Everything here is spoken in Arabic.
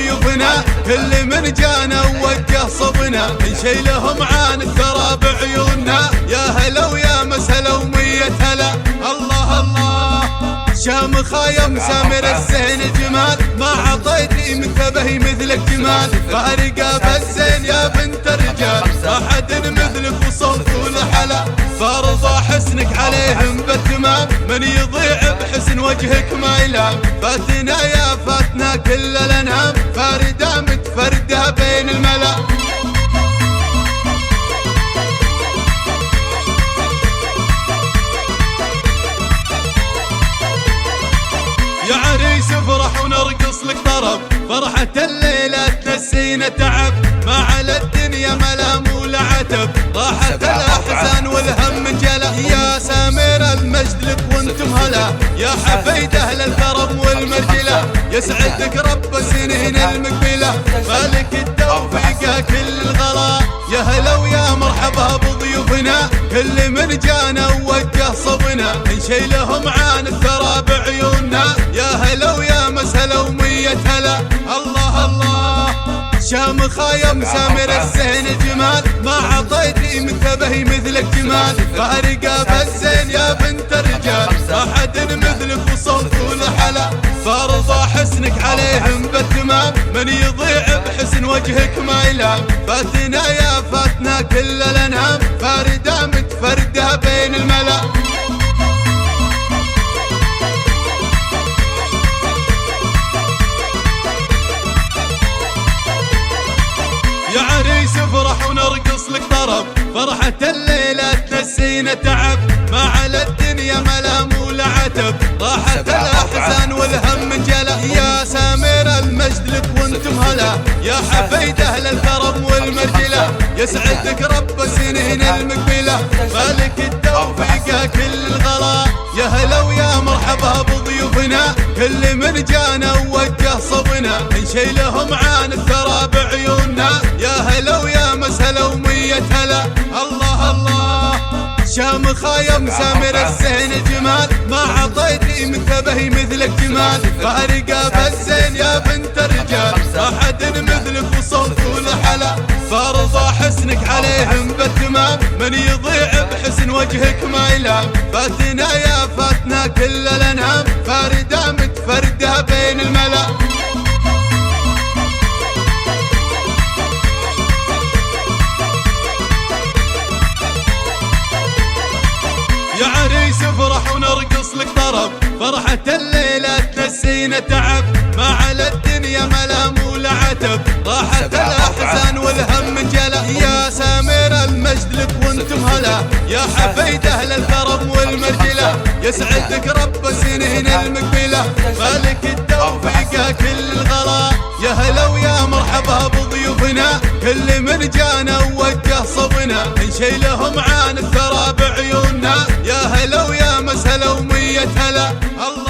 بضيوفنا، كل من جانا ووجه صبنا نشيلهم عن الثرى بعيوننا. يا هلا ويا مسهلا ومية هلا، الله الله شام خايم سامر الزين جمال، ما عطيتي منتبهي مثلك جمال، فارقة بالزين يا بنت الرجال، ما حد مثلك وصوت والحلا، فارضى حسنك عليهم بالتمام، من يضيع بحسن وجهك ما يلام، فاتنا يا فاتنا كل الانام، فاردة متفردة بين الملا. يا عريس افرح ونرقص لك طرب، فرحة الليلة تنسينا تعب، ما على الدنيا ملام ولا عتب، راحت الأحزان والهم انجلى، يا سامر المجد لك وانتم هلا، يا حفيد أهل الكرم والمرجلة، يسعدك رب سنين المقبلة، مالك التوفيق كل الغلا. يا هلا ويا مرحبا بضيوفنا، كل من جانا ووجه صبنا نشيلهم عن الثرى بعيوننا. يا هلا ويا مسهلا ومية هلا، الله الله شام خايم سامر الزين جمال، ما عطيتي منتبهي مثلك جمال، فارقة بالزين يا بنت الرجال، ما حد مثلك وصوت والحلا، فارضى حسنك عليهم بالتمام، من يضيع بحسن وجهك ما يلام، فاتنا يا فاتنا كل الانام، فاردة متفردة بين الملا. يا عريس افرح ونرقص لك طرب، فرحة الليلة تنسينا تعب، ما على الدنيا ملام ولا عتب، راحت الأحزان والهم انجلى، يا سامر المجد لك وانتم هلا، يا حفيد أهل الكرم والمرجلة، يسعدك رب سنين المقبلة، مالك التوفيق كل الغلا. يا هلا ويا مرحبا بضيوفنا، كل من جانا ووجه صبنا نشيلهم عن الثرى بعيوننا. يا هلا ويا مسهلا ومية هلا، الله الله شام خايم سامر الزين جمال، ما عطيتي منتبهي مثلك جمال، فارقة بالزين يا بنت الرجال، ما حد مثلك وصوت والحلا، فارضى حسنك عليهم بالتمام، من يضيع بحسن وجهك ما يلام، فاتنا يا فاتنا كل الانام، فاردة متفردة بين الملا. يا عريس افرح ونرقص لك طرب، فرحة الليلة تنسينا تعب، ما على الدنيا ملام ولا عتب، راحت الأحزان والهم انجلى، يا سامر المجد لك وانتم هلا، يا حفيد أهل الكرم والمرجلة، يسعدك رب سنين المقبلة، مالك التوفيق كل الغلا. يا هلا ويا مرحبا بضيوفنا، كل من جانا ووجه صبنا نشيلهم عن الثرى بعيوننا. يا هلا ويا مسهلا ومية هلا، الله